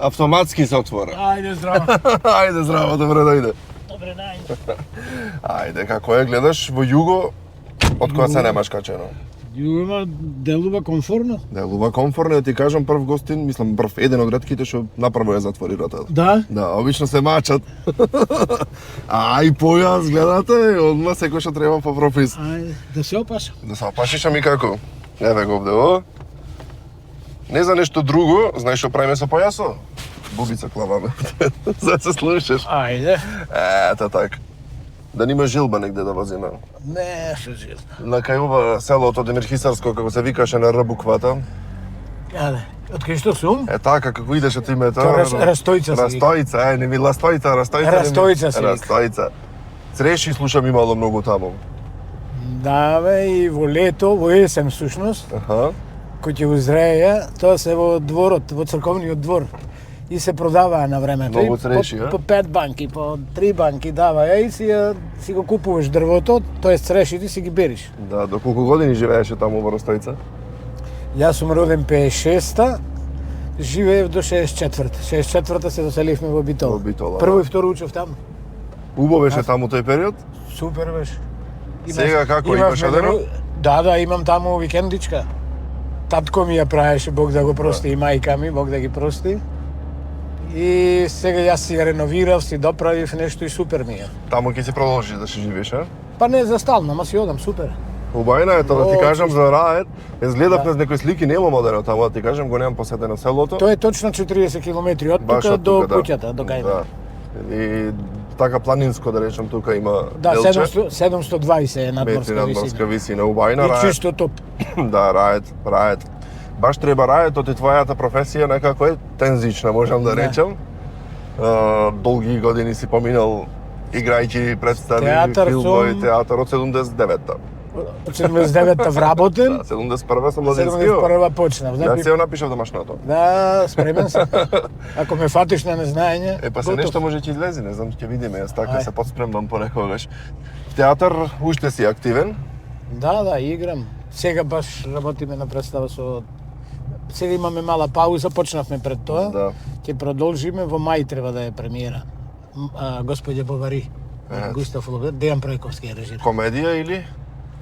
Автоматски се отвора. Ајде, здраво. Ајде, здраво, добре дојде. Добре, најде. Ајде, како ја гледаш во југо, од која се немаш качено? Југо делува комфорно. Делува комфорно, ти кажам прв гостин, мислам прв еден од ретките што направо ја затвори ротата. Да? Да, обично се мачат. А и појас, гледате, одма секој што треба по пропис. Ајде, да се опашам. Да се опашиш, ами како? Еве го овде, о. Не за нешто друго, знаеш што правиме со појасо? Бубица клаваме. За се слушаш. Ајде. Ето така. Да нема жилба негде да возиме. Не, што жилба. На кај ова селото Демирхисарско, како се викаше на Р буквата. Каде? Од кај што сум? Е така, како идеш од името. Растојца се вика. Растојца, не ми Ластојца, Растојца. Растојца се вика. Растојца. Цреши слушам имало многу таму. Да, бе, и во лето, во есен всушност, Аха. кој ќе узреја, тоа се во дворот, во црковниот двор. И се продаваа на времето. Многу И цреши, по 5 банки, по 3 банки даваја и си го купуваш дрвото, тоа црешите си ги бериш. Да, до колку години живееше таму во Растојца? Јас сум роден 56-та, живеев до 64-та. 64-та се доселивме во Битола. Во Битола, Прво да. и второ учев таму. Убаво беше таму тој период? Супер беше. Сега како, имаш одено? Да, имам таму викендичка. Татко ми ја правеше, Бог да го прости, и мајка ми, Бог да ги прости. И сега јас си ја реновирав, си доправив нешто и супер ми е. Таму ќе си продолжиш да си живееш, а? Па не за стално, ама си одам, супер. Убајна е тоа да ти О, кажам за Раед. Гледав Да. на некои слики, немам одено таму, да ти кажам, го немам посетено селото. Тоа е точно 40 километри од Баш тука од до тука, пуќата, до кај. Да. И така планинско да речем тука има Да, делче. 720 е Метри надморска надморска висина. висина, убајна И Раед. чисто топ. Да, Раед. Баш треба Раедот и твојата професија некако е тензична, можам да Да. речем. Долги години си поминал играјќи представи, Театар филмови, сум- театар од 79-та. Од 79-та вработен, Да, 71-та сум младинскиот. 71-та почнав. Ја Значи, се напишав домашното. да, спремен сум. Ако ме фатиш на незнаење, Па се готов. нешто може ќе излезе, не знам, ќе видиме, јас така Ај. се подспремам понекогаш. В театар уште си активен? Да, играм. Сега баш работиме на представа со... Сега имаме мала пауза, почнавме пред тоа. Да. Ќе продолжиме, во мај треба да е премиера. Господје Бовари, Густав Лобет, Дејан Пројковски е режир. Комедија или?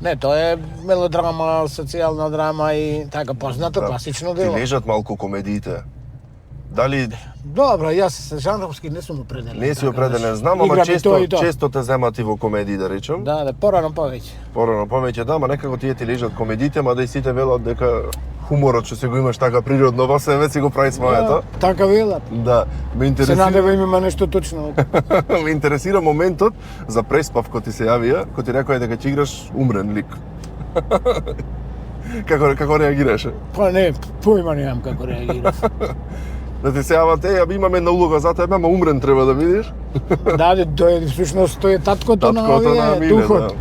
Не, тоа е мелодрама, социјална драма и така познато, класично дело. Ти лежат малку комедиите. Дали Добро, јас жанровски не сум определен. не си така да определен, се- знам, ама Играм и често тоа и тоа. често те земат и во комедии, да речем. Да, порано повеќе. Порано повеќе да, ама некако тие ти лежат комедиите, ма да и сите велат дека хуморот што се го имаш така природно во себе си го прави своето. Така велат. Да, ме Се интересира. надевам има нешто точно. Ме интересира моментот за преспав кој ти се јавија, кој ти рекоа дека ќе играш умрен лик. како реагираше? Па не, појма немам како реагирав. Да ти се јават, аби имаме една улога за тебе, ама умрен треба да видиш. Да, тој е всушност тој е таткото на Таткото на овие Миле, духот.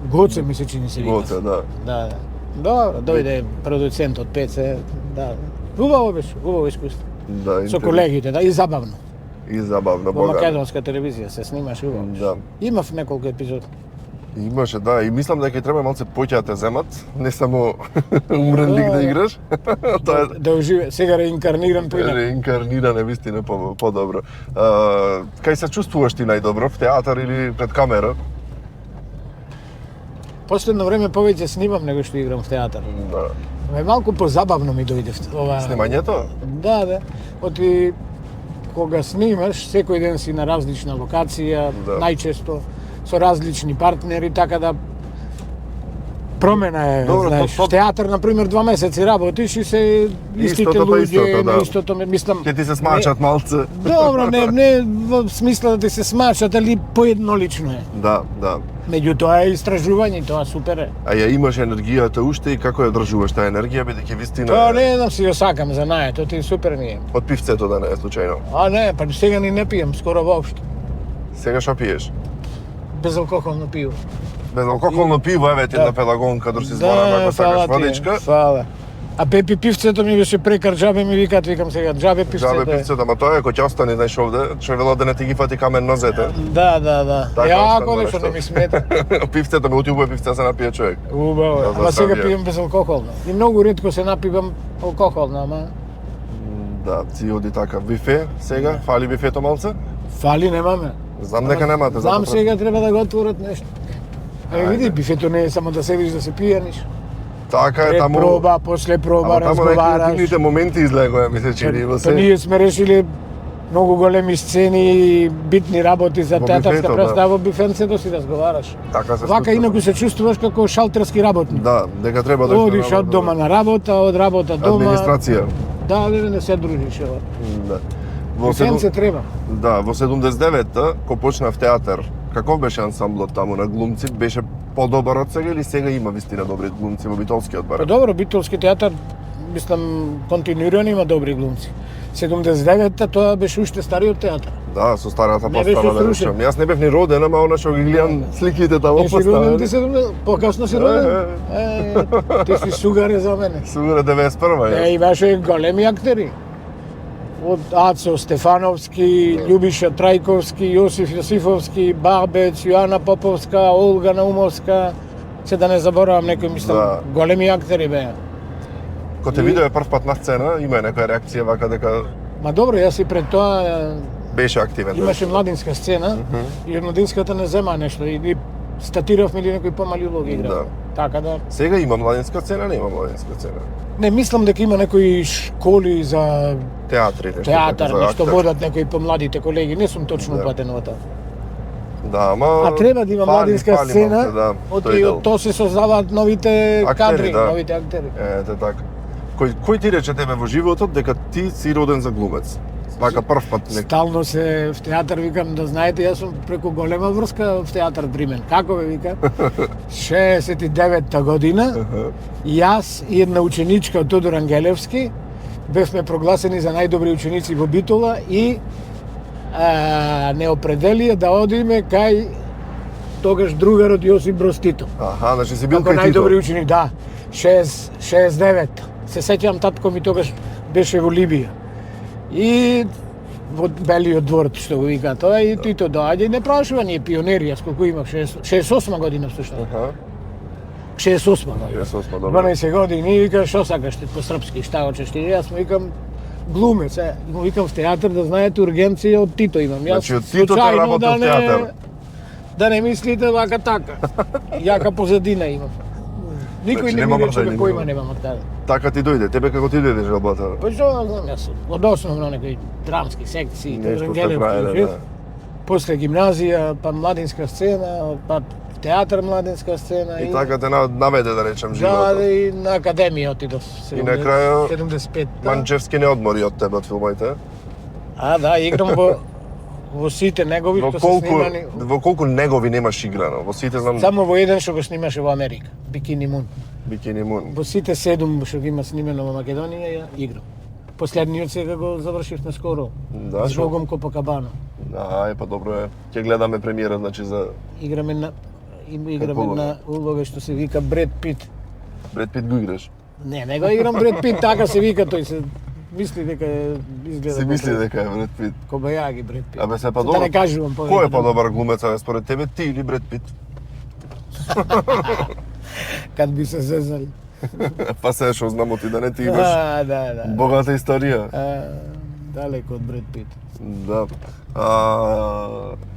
Гоце ми се чини се вика. Гоце, да. Да, да. Добро, дојде продуцент од ПЦ, да. Убаво беше, убаво искуство. Да, Со интерес. колегите, да, и забавно. И забавно, Во бога. македонска телевизија се снимаш убаво. Да. Имав неколку епизоди. Имаше, да, и мислам дека ќе треба малце поќе да те земат, не само умрен лик да играш. Тоа е Да оживе, сега реинкарниран поинак. реинкарниране вистина подобро. Кај се чувствуваш ти најдобро, в театар или пред камера? Последно време повеќе снимам него што играм в театар. Да. Малку позабавно ми дојде ова. Снимањето? Да, да. Оти кога снимаш, секој ден си на различна локација, Да. најчесто со различни партнери, така да промена е, Добро, знаеш. то- Театар, на пример, 2 месеци работиш и се истите Истото по луѓе, истото, да. на истото, мислам... Ќе ти се смачат малце. Добро, не во смисла да ти се смачат, али поеднолично е. Да, да. Меѓутоа е истражување, тоа супер е. А ја имаш енергијата уште и како ја држуваш таа енергија, бидејќи вистина Тоа не знам, си ја сакам за наето, ти супер ми е. од пивцето да не е случајно. А не, па сега ни не пием, скоро воопшто. Сега што пиеш? Безалкохолно пиво. Безалкохолно пиво, еве ти Да. на пелагон, каде си зборам, ако сакаш водичка. Фала. А Пепи пивцето ми беше прекар, джабе ми викаат, викам сега, джабе пивцето. Джабе пивцето, ама тоа е кој ќе остане, знаеш овде, што велат да не ти ги фати камен нозете. Да. Така Јако остана нешто нешто. не ми смета. Пивцето ме утиубува пивце се напие човек. Убаво е. Да, Ама сега засабија. пием безалкохолно. И многу ретко се напивам алкохолно, ама Да, ти оди така бифе сега, фали бифето малце? Фали немаме. Знам дека немате, Знам затоа сега треба да го отворат нешто. Види, бифето не е само да седиш да се пијаниш. Така е Пред таму. проба, после проба, Ама таму некои разговараш. интимните моменти излегоа, ми се чини во Па се. ние сме решили многу големи сцени и битни работи за Во театарска бифето, представа во бифенцето си разговараш. Така се Вака случува. инаку се чувствуваш како шалтерски работник. Да, дека треба да Одиш од дома на работа, од работа дома. администрација. Да, не се дружиш. Ева. Да. Во Бифенце треба. Да, во 79-та, кога почнав театар, каков беше ансамблот таму на глумци? Беше подобар од сега или сега има вистина добри глумци во Битолскиот Па барем? добро, Битолски театар, мислам, континуирано има добри глумци. 79-та тоа беше уште стариот театар. Да, со старата Не беше постава да срушен. речем. Јас не бев ни роден, ама она што ги гледам сликите таму Ти си роден, поставени. ти се покасно си роден. Ти си сугаре за мене. Сугура 91-ма јас. Имаше големи актери. Од Ацо Стефановски, Љубиша Трајковски, Јосиф Јосифовски, Бабец, Јоана Поповска, Олга Наумовска, се да не заборавам некој, мислам, Да. големи актери беа. Кога те видове прв пат на сцена, има некоја реакција вака дека Ма добро, јас и пред тоа беше активен. имаше младинска сцена и од младинската не зема нешто и статиравме или некои помали улоги играв. Да. Така да. Сега има младинска сцена, нема младинска сцена. Не, мислам дека има некои школи за Театри, нешто театар, за нешто актер. водат некои помладите колеги, не сум точно Да. упатен во тоа. Да, ама А треба да има фали младинска малце, сцена, да, од тој и дел. од тоа се создаваат новите Актери, кадри, да. новите актери. Ете така. Кој ти рече тебе во животот дека ти си роден за глумец? Вака прв пат нек. Стално се в театар викам да знаете, јас сум преку голема врска в театар при мен. Како бе вика? 69-та година, јас и една ученичка од Тодор Ангелевски бевме прогласени за најдобри ученици во Битола и не определија да одиме кај тогаш другарот Јосип Броз Тито. Аха, значи си бил Како кај најдобри Тито. ученик, да. 69. Се сеќавам, татко ми тогаш беше во Либија. И во Белиот двор, што го вика тоа, и Тито доаѓа и не прашува, ние пионери, јас колку имав, 68 година всушност. Аха. 68 година. 68, добро. 12 години и вика, што сакаш ти по српски, шта хочеш ти? Јас му викам, глумец, му викам в театар да знаете ургенција од Тито имам. Јас Значи, од Тито те случајно работел в театар. Да не мислите вака така. Јака позадина имам. Никој Значи, не нема ми рече мрдање, како нема. има немам од таде. Така ти дојде, тебе како ти дојде желбата? Па што знам јас, од основно некои драмски секции, Нешто Тодор што праеле, Ангелевски, да. после гимназија, па младинска сцена, па театар младинска сцена И така те наведе да речем да, животот. и на академија отидов. И на крајот, 75. Манчевски не одмори од тебе од филмите. А, да, играм во сите негови Во што се колку снимани. во колку негови немаш играно? Во сите знам Само во еден што го снимаше во Америка, Бикини Мун. Бикини Мун. Во сите 7 што ги има снимено во Македонија ја играм. Последниот сега го завршивме скоро. Да, С што? Богом Копакабана. Да, па добро е. Ќе гледаме премиера, значи за Играме на играме полуга. на улога што се вика Бред Пит. Бред Пит го играш. Не го играм Бред Пит, така се вика тој се мисли дека изгледа. Се мисли дека е Бред Пит. Кобајаги Бред Пит. Абе се па Да добро. не кажувам повеќе. Кој е подобар глумец абе според тебе, ти или Бред Пит? Кад би се зезали. Па се што знам ти да не ти имаш Да. богата историја. Далеко од Бред Пит. Да.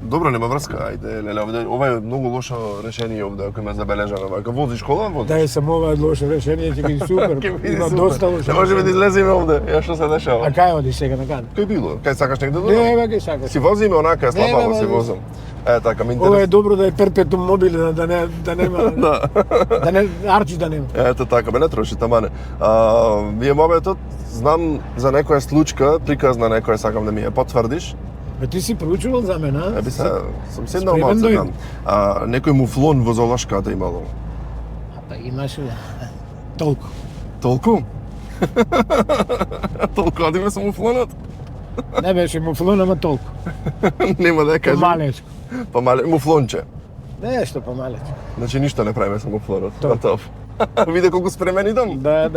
Добро, нема врска. Ајде, леле, овде ова е многу лошо решение овде, ако ме забележано. Вака возиш кола, возиш. Да е само ова лошо решение, ќе биде супер. Ќе биде Има супер. доста лошо. Не можеме да излеземе овде. Ја што се дешава? А кај оди сега на каде? Кој било? Кај сакаш негде да Не, одам? бе, сакаш. Си возиме онака, слабаво не, си не. возам. Така, ме Ова е интерес. добро да е перпетум мобиле, да нема, Да. да не арчи да нема. Ето така, бе не троши тамане. Вие мобетот, знам за некоја случка, приказна некоја, сакам да ми ја потврдиш. Бе ти си проучувал за мене, а? Еби се, сум седнал Спремен малце дојде. там. Некој муфлон во Золашката имало. Па имаше толку. Толку? Толку одиме со муфлонот? Не беше муфлон, ама толку. Нема да ја кажем. Помалечко. Помале, муфлонче. Нешто помалечко. Значи ништо не правиме со муфлонот. Тоа. Готов. Виде колку спремен идам. Да.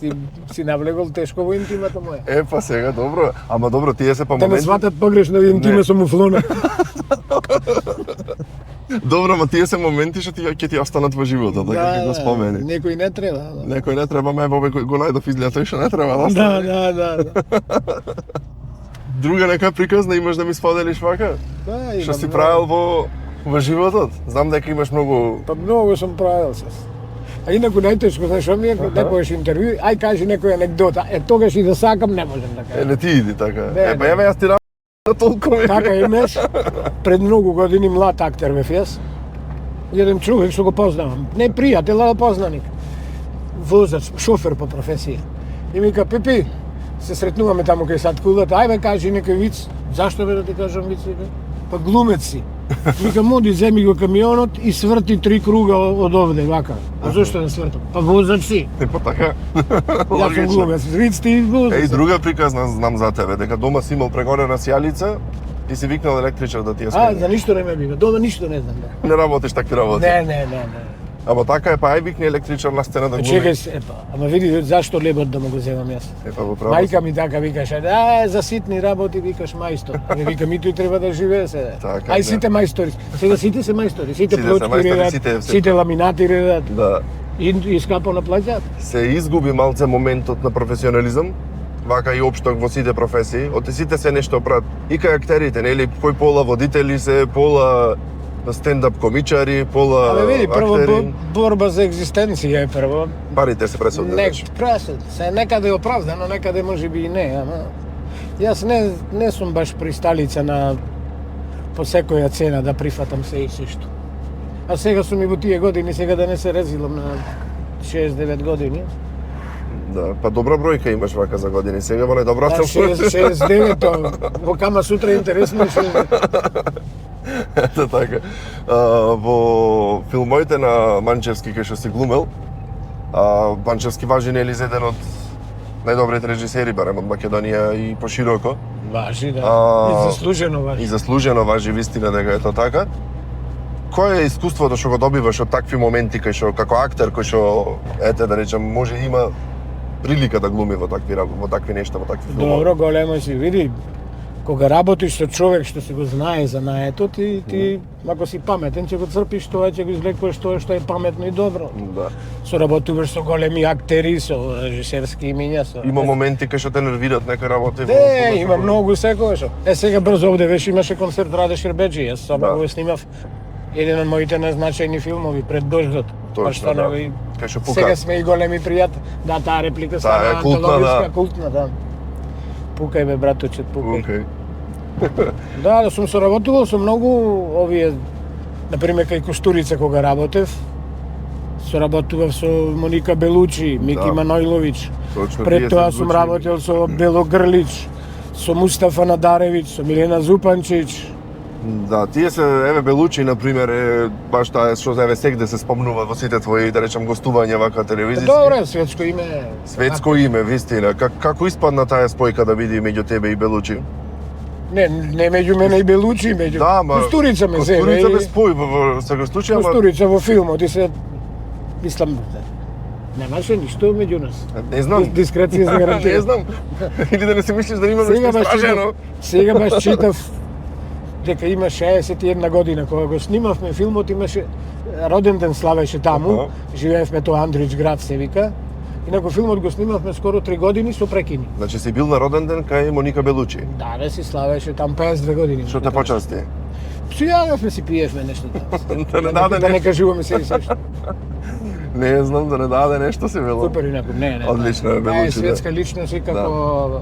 Ти си навлегол тешко во интимата моја. Па сега добро, ама добро тие се по Да не моменти. сватат погрешно интиме Не. со муфлона. Добро, ма тие се моменти што ќе ти останат во животот, така ќе го спомени. Некој не треба. Некој не треба, ме бобе го најдов изгледа тој што не треба да остане. Да. Друга нека приказна имаш да ми споделиш вака? Да, Што си правил во животот? Знам дека имаш многу... Па многу сум правил се. А инаку најтешко, знаеш, што ми е некојаш интервју, ај кажи некоја анекдота. Тогаш и да сакам не можам да кажам. Не ти иди така. Не, Па еве јас ти на толку ме. Така имаш, пред многу години млад актер бев јас. Еден човек што го познавам, не пријател, а познаник. Возач, шофер по професија. И ми ка, Пипи, се сретнуваме таму кај саткулата, ајде кажи некој виц. Зашто бе да ти кажам виц? Па глумец си. Вика, моди, земи го камионот и сврти 3 круга од овде, вака. А зошто не свртам? Па возач си. Па така. Јас сум глумец, виц ти возач. Еј, друга приказна знам за тебе, дека дома си имал прегорена сјалица и си викнал електричар да ти ја смени. За ништо не ме бива, дома ништо не знам. Не работиш такви работи. Не. Ама така е, па ај викни електричар на сцена да глуми. Чекај се, ама види зашто лебот да му го земам јас. Епа во право. Мајка ми така викаше, да, за ситни работи викаш мајстор. Ами вика, ми тој треба да живее се. Така, Ај сите мајстори. Сега сите се мајстори, сите Сите се плочки мајстори, редат, сите- сите ламинати редат. Да. И скапо на плаќат. Се изгуби малце моментот на професионализам, вака и општо во сите професии. Од сите се нешто прават. И кај актерите, нели, кој пола водители се, пола стендап комичари, пола Абе види, прво актери. борба за екзистенција е прво. Парите се пресудни. Не, значи. пресуд. Се некаде е оправдано, некаде можеби и не, ама јас не сум баш присталица на по секоја цена да прифатам се и сешто. А сега сум и во тие години, сега да не се резилам на 6-9 години. Да, па добра бројка имаш вака за години. Сега во најдобра Да, 6-9, во Кама сутра интересно е 6. Ето така. Во филмовите на Манчевски кај што си глумел, Манчевски важи нели за еден од најдобрите режисери барем од Македонија и пошироко. Важи, да. А, И заслужено И важи. заслужено важи вистина дека е тоа така. Кое е искуството што го добиваш од такви моменти кај што како актер кој што ете да речем може има прилика да глуми во такви нешта, во такви филмови? Добро, големо си, види, кога работиш со човек што се го знае за наето, ти ако си паметен, ќе го црпиш тоа, ќе го извлекуваш тоа што е паметно и добро. Да. Соработуваш со големи актери, со режисерски имиња, со... Има моменти кај што те нервират некои работи. Има многу секогаш. Сега брзо овде веш имаше концерт Раде Шербеджи, јас само го снимав еден од моите најзначајни филмови пред дождот. Точно, да. И Кај што пука. сега сме и големи пријатели. Да, таа реплика Таа е култна, култна, да. Пукај бе браточет, пукај. Океј. Да, сум соработувал со многу овие, например кај Костурица кога работев, соработував со Моника Белучи, Мики Да. Манојловиќ. Точно, Пред тие тоа се сум звучи. работел со Бело Грлич, со Мустафа Надаревиќ, со Милена Зупанчиќ. Да, тие се, еве Белучи, например, е баш таа што еве сегде се спомнува во сите твои, да речем, гостувања вака телевизиски. Добре, светско име. Светско име, вистина. Како испадна таа спојка да биде меѓу тебе и Белучи? Не меѓу мене и Белучи, меѓу Да, ма Костурица ме земе. Костурица и- ме спои во сега случај, ама Костурица во филмот и се мислам немаше ништо меѓу нас. не знам. Дискреција се гарантира. Не знам. Или да не си мислиш да има нешто стражено. Сега баш читав дека има 61 година кога го снимавме филмот, имаше роден ден славеше таму, Аха. живеевме тоа Андрич град се вика. Инаку филмот го снимавме скоро 3 години со прекини. Значи си бил на роден ден кај Моника Белучи. Да, си славеше там 52 години. Што те почасти? Сијавме си пиевме нешто таму. Да не даде Да не нешто. кажуваме се и сешто. Не знам да не даде нешто си вело. Супер инаку, не. Одлично е Таа Белучи, е да. светска личност и како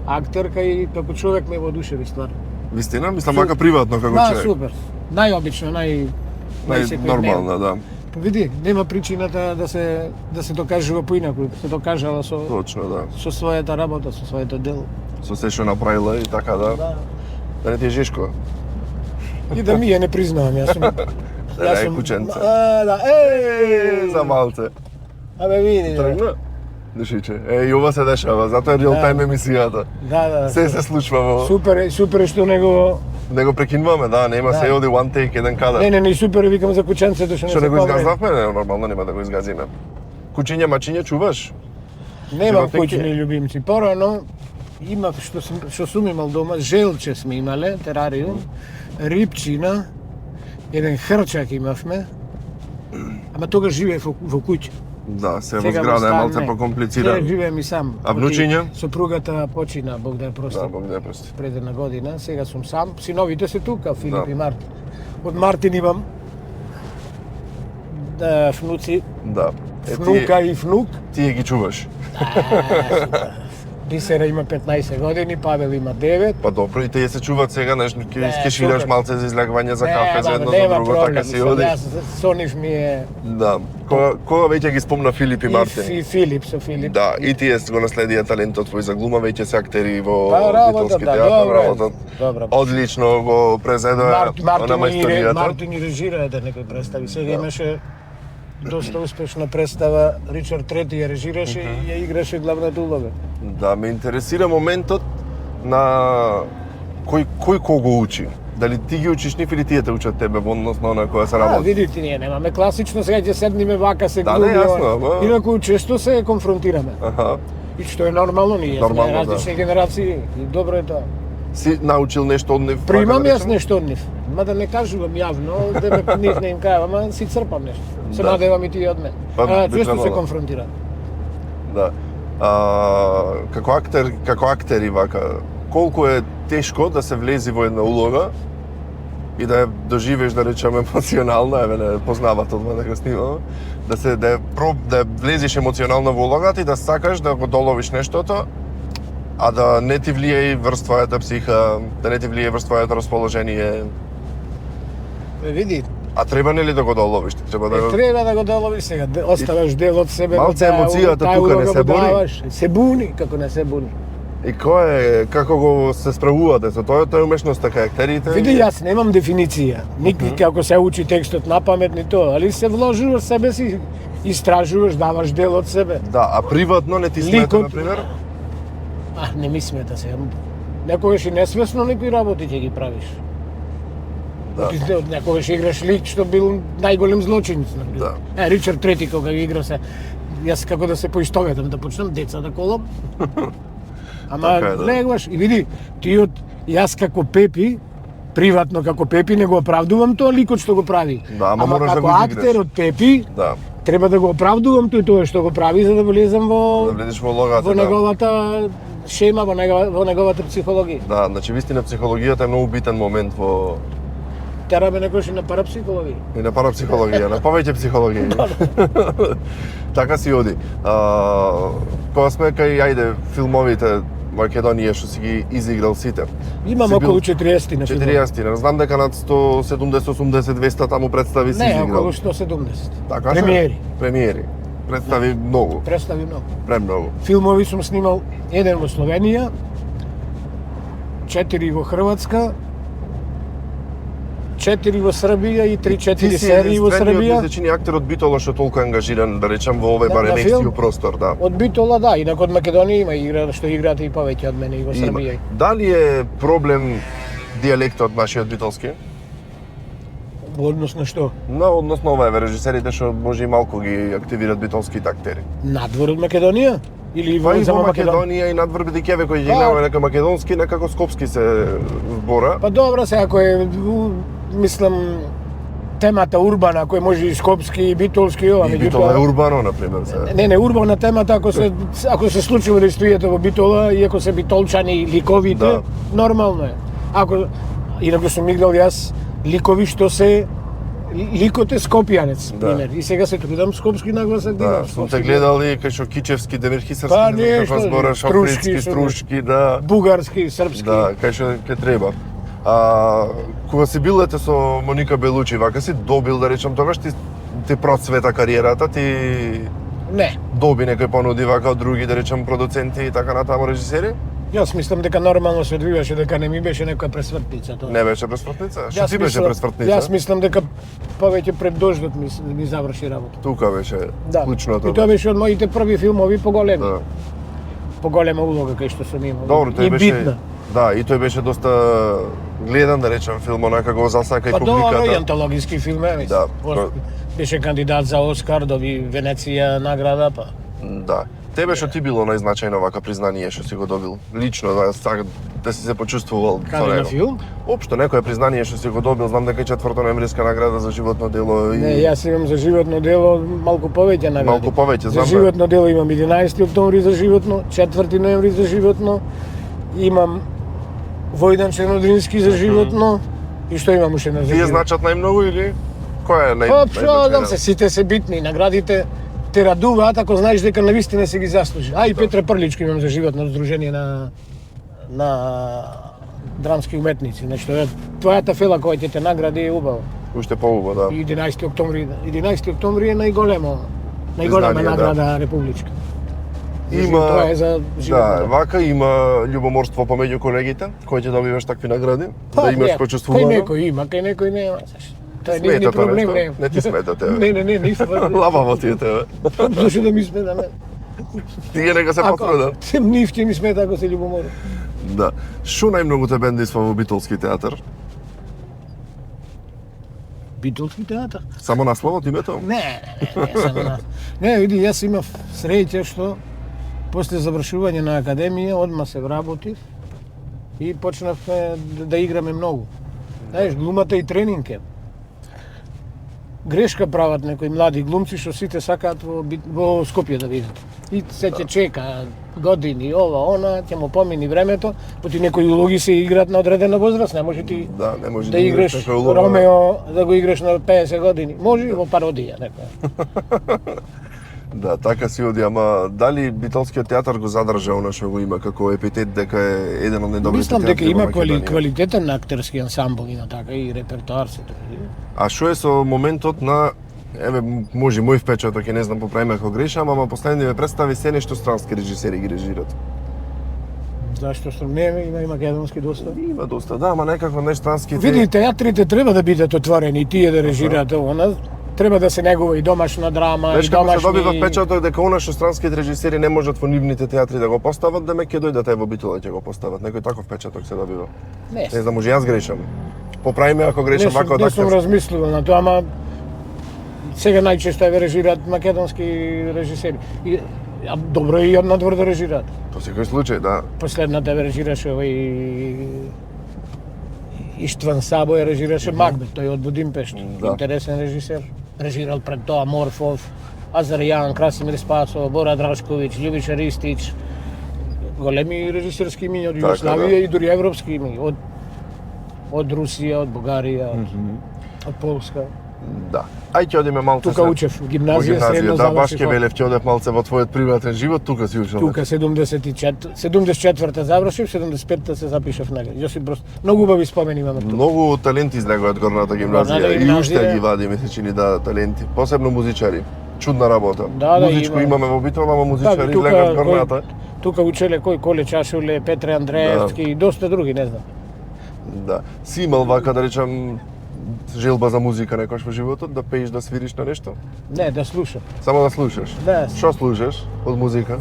актерка и како човек ме воодушеви стварно. Вистина, мислам мака приватно како Да, човек. супер. Најобично, Нормално, да. Па види, нема причината да се докажува поинаку, се докажала со Точно, да. со својата работа, со своето дело. Со се што направила и така, да. Да не ти е жешко. И да ми ја не признавам, јас сум. Да, е кученце. Да, За малце. Абе види. Тргна? Душиче. И ова се дешава, затоа е реал тайм емисијата. Да. Се случва во... Супер што него Не го прекинуваме, да, нема се оди one take, еден кадар. Не, супер викам за кученцето што не Што се не го повреди. изгазнавме, не, нормално нема да го изгазиме. Кучиња, мачиња чуваш? Немам Животинки? кучни љубимци. Порано имав што сум имал дома, желче сме имале, терариум, рипчина еден хрчак имавме, ама тогаш живеев во куќа. Да, се во Сега зграда е стан, малце не. покомплицирано. Сега живеем и сам. А внучиња? Сопругата почина, Бог да ја прости. Да, Бог да ја прости. Пред една година, сега сум сам. Синовите се тука, Филип Да. и Мартин. Од Мартин имам внуци, Да. внука и внук. Тие ги чуваш. Бисера има 15 години, Павел има 9. Па добро, и тие се чуват сега, знаеш, Не, ќе шираш супер. малце за излегување за кафе, за едно за нема друго, проблем, така си мислам, оди. Јас со нив ми е Да. Кога веќе ги спомна Филип и Мартин? и Филип, со Филип. Да, и тие го наследија талентот твој за глума, веќе се актери во Па, работа, битолски да, театар, добро е. работат. Добро. Одлично го презедоа на мајсторијата. Мартин и режира да некој представи. Сега имаше доста успешна представа, Ричард Трети ја режираше и ја играше главната улога. Да, ме интересира моментот на кој кого учи. Дали ти ги учиш нив или тие те учат тебе во однос на она која се работи? Видите, ние немаме класично, сега ќе седниме вака се Да, глуми. не, јасно, ама- Инаку често се конфронтираме. Аха. И што е нормално, ние сме Нормално, да. различни генерации и добро е тоа. Си научил нешто од нив? Примам така да јас речем? нешто од нив. Ма да не кажувам јавно, да нив не им кажам, ама си црпам нешто. Се Да. надевам и тие од мен. Па, би Често се требало. конфронтирам. Да. Како актери вака, колку е тешко да се влези во една улога и да ја доживееш, да речеме, емоционално, еве не познавате одма да го снимаме, да влезеш емоционално во улогата и да сакаш да го доловиш нештото, а да не ти влијае врз твојата психа, да не ти влијае врз твоето расположение. Види, А треба нели да го доловиш? Треба да треба да го доловиш сега, оставаш дел од себе. Малце емоцијата тука не се буни. Се буни, како не се буни. И како го се справувате со тоа е умешноста кај актерите? Види, јас немам дефиниција, никако како се учи текстот на памет ни тоа, али се вложуваш себе си, истражуваш, даваш дел од себе. Да, а приватно не ти смета, Ликот- например? Не ми смета сега. Некогаш и несвесно некои работи ќе ги правиш. Да. Некогаш играш лик што бил најголем злочинец, например. Да. Ричард Трети кога ги игра се, јас како да се поистоветам, да почнам деца да колам. Ама Така е, да. легваш и види, јас како Пепи, приватно како Пепи не го оправдувам тоа ликот што го прави. Да, ама мораш да како го изиграш. актер од Пепи, Да, треба да го оправдувам тоа што го прави за да влезам да влезеш во улогата, во да. неговата шема, во неговата психологија. Да, значи вистина психологијата е многу битен момент во Тераме некојаш и на парапсихологија. и на парапсихологија, на повеќе психологија. Така си оди. Кога сме кај филмовите Македонија што си ги изиграл сите. Имам Си бил околу 40 на филмови. 40, знам дека над 170, 80, 200 таму представи си Не, изиграл. околу 170. Така се? Премиери. Премиери. Представи многу, Представи многу. премногу. Филмови сум снимал еден во Словенија, 4 во Хрватска, 4 во Србија и 3-4 серии во Србија. Ти си актер од Битола што толку е ангажиран, да речем, во овој На барем филм? екстију простор, да. Од Битола, да, инаку од Македонија има игра што играат и повеќе од мене и во Има. Србија. Дали е проблем дијалектот нашиот битолски? Во однос на што? На однос на оваа режисерите што може и малку ги активираат битолските актери. Надвор од Македонија? Или Па и само во Македонија и надвор бидејќи еве кој ги гледаме нека македонски, некако скопски се збора. Па добро, сега кој мислам темата урбана, кој може и скопски и битолски и ова, И Битола е урбано, например, се. Не, урбана темата, ако се случува да стоите во Битола, и ако се битолчани ликовите, Да. нормално е. Инаку сум играл јас ликови што се ликот е скопјанец, Да. пример. И сега се трудам скопски нагласак да Да, имам. сум те гледал и кај што Кичевски, Демирхисарски, Па, не знам како нешто, збораш, Струшки, Охридски, што- Струшки, да. Бугарски, српски. Да, кај што ќе треба. Кога си бил со Моника Белучи, вака си добил, да речем, тогаш ти процвета кариерата, ти Не, доби некој понуди вака од други, да речем, продуценти и така натаму режисери? јас мислам дека нормално се одвиваше, дека не ми беше некоја пресвртница тоа. Не беше пресвртница? Што Јас ти беше мислам- пресвртница? Јас мислам дека повеќе пред дождот ми заврши работа. Тука беше Да. клучното. И тоа беше од моите први филмови поголеми. Да. Поголема улога кај што сум имал. Добро, тој и беше битна. Да, и тој беше доста гледан, да речем, филм, онака го засака и Па добро, и публиката. антологиски филм е, Да, беше кандидат за Оскар, доби Венеција награда, па. Да. Тебе што ти било најзначајно вака признание што си го добил? Лично, да, да си се почувствувал со Каде на него? филм? Општо некое признание што си го добил, знам дека е 4-та ноемвриска награда за животно дело и Не, јас имам за животно дело малку повеќе награди. малку повеќе, За знам. животно дело имам 11 октомври за животно, 4 ноември за животно, имам Војдан Чернодрински за животно и што имам уште на за Тие животно. значат најмногу или која е Што дам се, сите се битни, наградите те радуваат ако знаеш дека навистина се ги заслужи. А и Петре Прличко имам за животно здружение на драмски уметници. Значи твојата фела која ќе те награди е убава. Уште поубаво, да. И 11 октомври е најголема Признание, награда републичка. Има, Тоа е за да, животно. вака има љубоморство помеѓу колегите, кои ќе добиваш такви награди, да имаш Кај почувствувано. некој има, кај некој нема. Тоа е Смета нивни тоа проблем, нешто? Не ти смета тебе? Не, ништо. Лабаво ти е тебе. Зошто да ми смета мене? Тие нека се потрудат. Нив ќе ми смета ако се љубомори. Да. Шо најмногу те бендисва во Битолски театар? Битолски театар? Само насловот името? Не, само на. Не, види, јас имав среќа што после завршување на академија одма се вработив и почнавме да играме многу. Знаеш, глумата и тренинг е. Грешка прават некои млади глумци што сите сакаат во Скопје да видат. И се ќе чека години, ова, она, ќе му помини времето, поти некои улоги се играат на одредена возраст, не може ти Да, не може да играш некоја улога. Ромео, да го играш на 50 години. Може и во пародија некоја. Да, така си оди, ама дали Битолскиот театар го задржа она што го има како епитет дека е еден од најдобрите Мислам дека театри во има Македонија? квалитетен актерски ансамбл, има така и репертоар се тоа. А што е со моментот на еве може мој впечаток, ќе не знам поправиме ако грешам, ама последниве представи се нешто странски режисери ги режират. Зашто што не има и македонски доста. Има доста, да, ама некако нештрански Види, театрите треба да бидат отворени, тие да режираат ова. Треба да се негува и домашна драма, Веш и како се домашни... добива впечаток дека она што странските режисери не можат во нивните театри да го постават, да ме ќе дојдат во Битола ќе го постават. Некој таков впечаток се добива. Не, Не знам, може јас грешам. Поправиме ако грешам вака од не сум актерски. размислувал на тоа, ама сега најчесто еве режираат македонски режисери. А добро е и од надвор да режираат. По секој случај, да. Последната еве режираше овој Иштван Сабо режираше Макбет, тој од Будимпешт. Да. Интересен режисер. Режирал пред тоа Морфов, Азарјан, Красимир Спасов, Бора Драшковиќ, Љубиша Ристич. Големи режисерски имиња од Така, Југославија да. и дури европски имиња, од Русија, од Бугарија, од Полска. Да. Ај ќе одиме малку Тука учев, во гимназија, средно да, баш завршив. ќе велев ќе одев малце во твојот приватен живот, тука си ушел. Тука 74-та завршив, 75-та се запишав на Јосип Брос. Многу убави спомени имам од тука. Многу таленти излегоа од горната гимназија Горната и гимназија. уште ги вади, ми се чини да таленти, посебно музичари. Чудна работа. Да, Музичко има. имаме во Битола, ама музичари Да, излегаат од горната. Тука учеле кој Коле Чашуле, Петре Андреевски и доста други, не знам. Да. Си имал вака да речам желба за музика некош во животот, да пееш, да свириш на нешто? Не, да слушам. Само да слушаш. Да. Што слушаш од музика?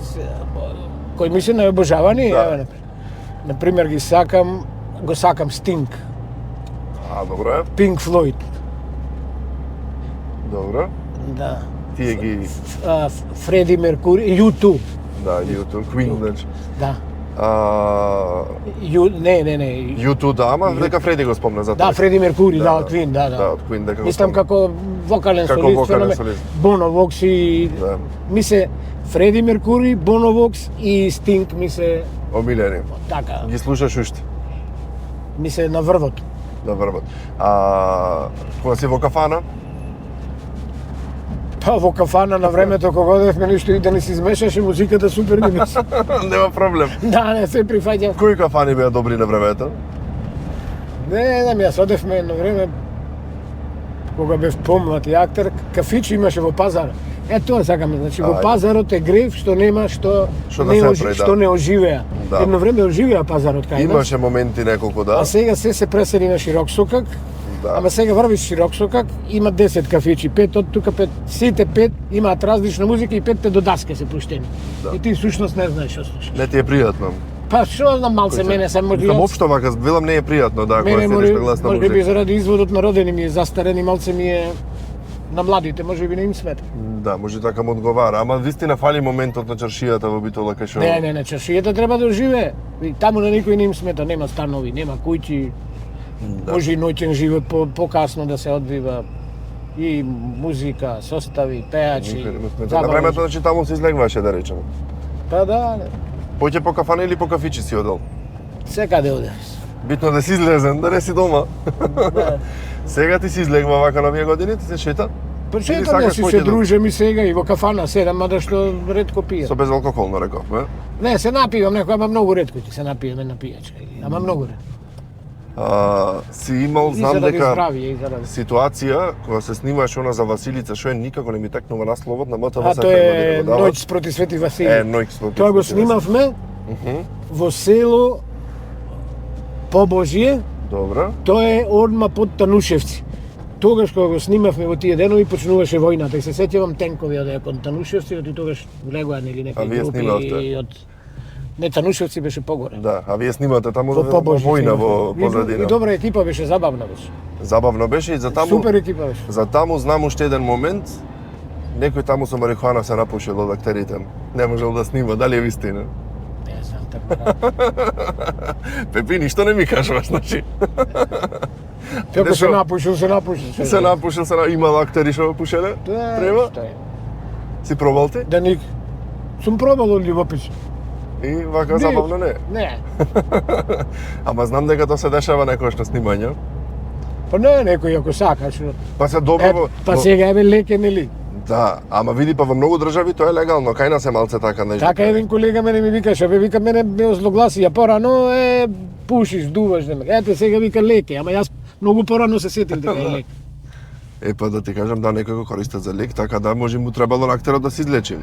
Кој ми се наобожавани, Да. еве, например го сакам Sting, А, добро е. Pink Floyd. Добро. Да. Тие ги, Фреди Меркури, U2. да, YouTube, Queen, значи. Да. Не. YouTube, да, ама дека Фреди го спомна за Да, тоа. Фреди Меркури, да, од да. Queen, да. Да, од Queen дека го Мислам спомна. како вокален Како солист, вокален феномен. солист. Боно Вокс и Да. ми се Фреди Меркури, Боно Вокс и Sting ми се Омилени. така, Ги слушаш уште ми се на врвот. да врват. Кога си во кафана, Па во кафана на времето кога одевме ништо и да не се измешаше музиката супер ни мисли. нема проблем. Да, не се прифаќам. Кои кафани беа добри на времето? Не знам, јас одевме едно време кога бев помлад и актер, кафичи имаше во пазар. Е тоа сакаме, значи во Ајде. пазарот е грев што нема што Што да не се ожи- прави, да. што не оживеа. Да. Едно време оживеа пазарот кај нас. Имаше моменти неколку, да. А сега се пресели на широк сокак. Да. Ама сега врвиш широк сокак, има 10 кафичи, 5 од тука 5, сите 5 имаат различна музика и 5 до даска се пуштени. Да. И ти всушност не знаеш што слушаш. Не ти е пријатно. Па што знам, малце мене се може Викам општо вака, велам не е пријатно, да, кога мене се може на гласна може би музика. заради изводот на родени ми е застарен и малце ми е На младите може би не им смета. Да, може така му одговара, ама вистина фали моментот на чаршијата во Битола кај што... Не, чаршијата треба да живее. И таму на никој не им смета, нема станови, нема куќи. Да. Може и ноќен живот покасно да се одвива. И музика, состави, пеачи. На времето, значи, таму се излегваше, да речеме. Па да, Поќе по кафане или по кафичи си одел? секаде одеш. Битно да си излезен, да не си дома. Да. Сега ти си излегва вака на овие години, ти се шета? Па Или шета да сакаш си поќе се да- дружам и сега и во кафана седам, мада што ретко пијам. Со безалкохолно реков, бе? Не, се напивам некој, ама многу ретко ќе се напиеме на пијачка. Ама многу ретко. Си имал, И знам заради дека здравје, и заради... ситуација кога се снимаше она за Василица, што никако не ми текнува насловот на МТВ. А тоа е Ноќ проти Свети Василий. Ноќ. Тоа го снимавме во село Побожие, Добро. тоа е одма под Танушевци. Тогаш кога го снимавме во тие денови почнуваше војната и се сеќавам тенкови од кон Танушевци, и тогаш влегоа нели А некои вие групи снимавте? од Не, Танушевци беше погоре. Да, а вие снимате таму Во Побожие. војна во И позадина. добра екипа беше, забавна беше. Забавно беше и за таму. Супер екипа беше. За таму знам уште еден момент. Некој таму со марихуана се напушил од актерите. Не можел да снима, дали е вистина? Не знам така. Пепи, ништо не ми кажуваш, значи. Како се Нешто- напушил, се напушил. Се напушил, имал актери што пушеле? Треба? Што е? Си пробал ти? Да ник. Сум пробал од љубопис. И вака забавно не. Не. Ама знам дека тоа се дешава некој што снимање. Па не, некој ако сакаш. Па се добро во... Па сега еве леке нели. Да, ама види па во многу држави тоа е легално, кај нас е малце така нешто. Така еден колега мене ми викаше, бе вика мене ме озлогласи, ја порано пушиш, дуваш да ме. Ете сега вика леке, ама јас многу порано се сетив дека е леке. Е, па да ти кажам, да, некој го користат за лек, така да може му требало на актерот да се излечи.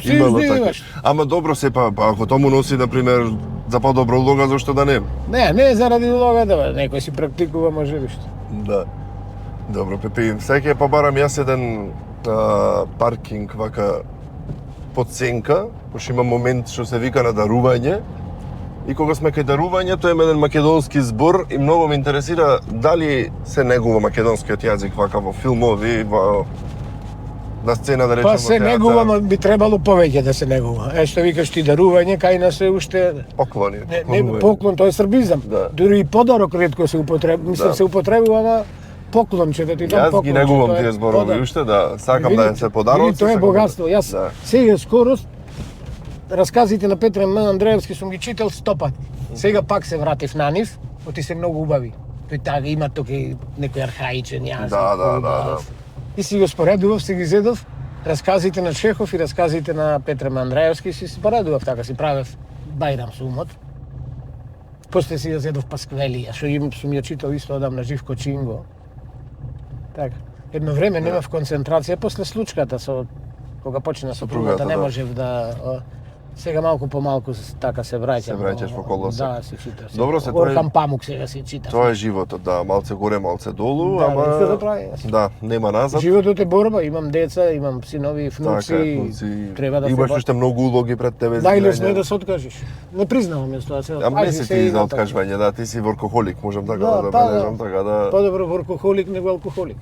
Си Имало така. издиваш. Ама добро се, па ако тоа му носи, например, за подобра улога, зашто да не? Не заради улогата, бе, некој си практикува може би што. Да. Добро, Пепи, сега ќе побарам јас еден паркинг вака под сенка, пошто има момент што се вика на дарување. И кога сме кај дарувањето, има еден македонски збор и многу ме интересира дали се негува македонскиот јазик вака во филмови, во на сцена да речеме. Па се негува, ама би требало повеќе да се негува. Што викаш ти дарување, кај нас е уште Поклони. не поклон, тоа е србизам. Да. Дури и подарок ретко се употребува, мислам Да. се употребува, ама поклон ќе да ти дам Јас поклон. ги негувам тоа е тие зборови подарок. уште, да, сакам да се подароци. Види, тоа е сакам богатство. Јас Да. сега скоро расказите на Петре М. Андреевски сум ги читал 100 пати. Сега пак се вратив на нив, оти се многу убави. Тој така има тука и некој архаичен јазик. Да. убав. И си го споредував, си ги зедов расказите на Чехов и расказите на Петре М. Андреевски, си споредував така, си правев бајрам сумот. После си ја зедов Пасквелија, што им сум ја читал исто одам на Живко Чинго. Така. Едно време немав концентрација после случката со кога почна сопругата, не да. можев да сега малку по малку така се враќам. Се враќаш во колосек. Да, си читам. Добро, се тоа е- Орхан Памук сега си читам. Тоа е животот, да, малце горе, малце долу, Да, ама нешто да прави. да, нема назад. Животот е борба, имам деца, имам синови, внуци, Така е, внуци. треба да Имаш се уште многу улоги пред тебе. за Најлесно е играње. да се откажеш. Не признавам јас тоа се. Ама не си ти за така. откажување, да, ти си воркохолик, можам така Да, да па, бележам, така да. Подобро воркохолик него алкохолик.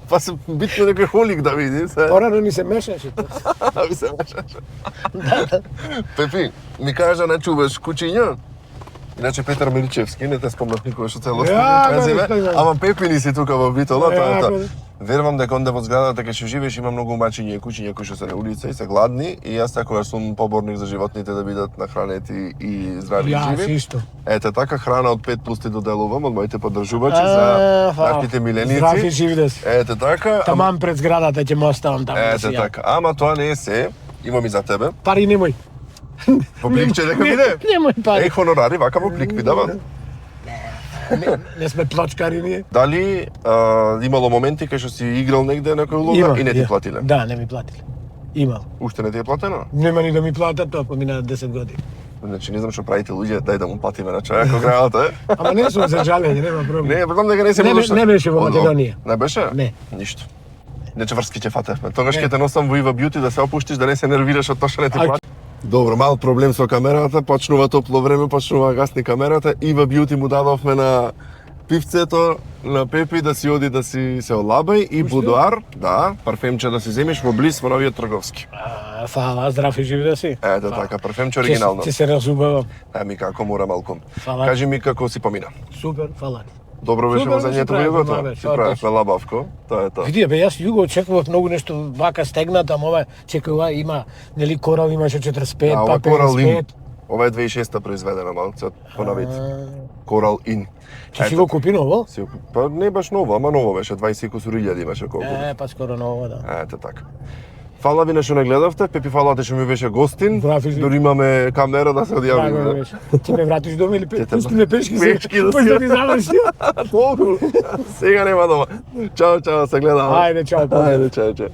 Па се битно некој холик да види, се. Порано ни се мешаше тоа. Ви се мешаше. Пепи, ми кажа не чуваш кучиња? Иначе Петар Миличевски, не те спомнав никогаш од целосно Ја, презиме, да, да. ама Пепи ни си тука во Битола, тоа е Ја, тоа. да. Верувам дека онде во зградата кај што живееш има многу мачиња и кучиња кои што се на улица и се гладни и јас секогаш сум поборник за животните да бидат нахранети и здрави и Јас живи. исто. Ете така храна од 5 плюс ти доделувам од моите поддржувачи за нашите миленици. Здрави живи да си. Ете така. Таман пред зградата ќе му оставам таму да си Ете ја. така. Ама тоа не е се. Имам и за тебе. Пари немој. По пликче дека биде. Немој пари. Еј хонорари вака во плик ви дава. Не сме плочкари ние. Дали имало моменти кај што си играл негде некој улога и не ти платиле? Да, не ми платиле. Имал. Уште не ти е платено? Нема ни да ми платат, тоа помина 10 години. Значи не знам што правите луѓе, дај да му платиме на човек кога граате. Ама не сум за жалење, нема проблем. Не, знам дека не се Не, можеш. не беше во Македонија. Не беше? Не. Ништо. Иначе врски ќе фатевме. Тогаш Не. ќе те носам во Ива Бјути да се опуштиш, да не се нервираш од тоа што не ти Ај. плати. Добро, мал проблем со камерата, почнува топло време, почнува гасни камерата. Ива Бјути му дадовме на пивцето на Пепи да си оди да си се олабај и будуар, да, парфемче да си земиш во близ во новиот трговски. Фала, здрав и жив да си. Ето така, парфемче оригинално. Ќе се разубавам. Еми како мора малку. Фала. Кажи ми како си помина. Супер, фала. Добро беше Супер, возењето во си југото. правевме, Си правевме лабавко. Тоа е тоа. Види, бе, јас југо очекував многу нешто вака стегната, ама ова чекува има, нели Корал имаше 45, А, па ова Корал Ин. 55. Ова е 2006 произведена малце, понавид. Корал Ин. Ти си го купи ново? Си го купи. Па не баш ново, ама ново беше, 20 и кусур илјади имаше колку. Па скоро ново, да. Ето така. Фала ви на што не гледавте, Пепи фала ти што ми беше гостин. Браво, Фили. Дури имаме камера да се Драго одјавиме. ми беше. Ти ме вратиш дома или те пусти ме пешки пешки да па си- да ти заврши. Сега нема дома. Чао, чао, се гледаме. Ајде, чао. Ајде, чао, чао.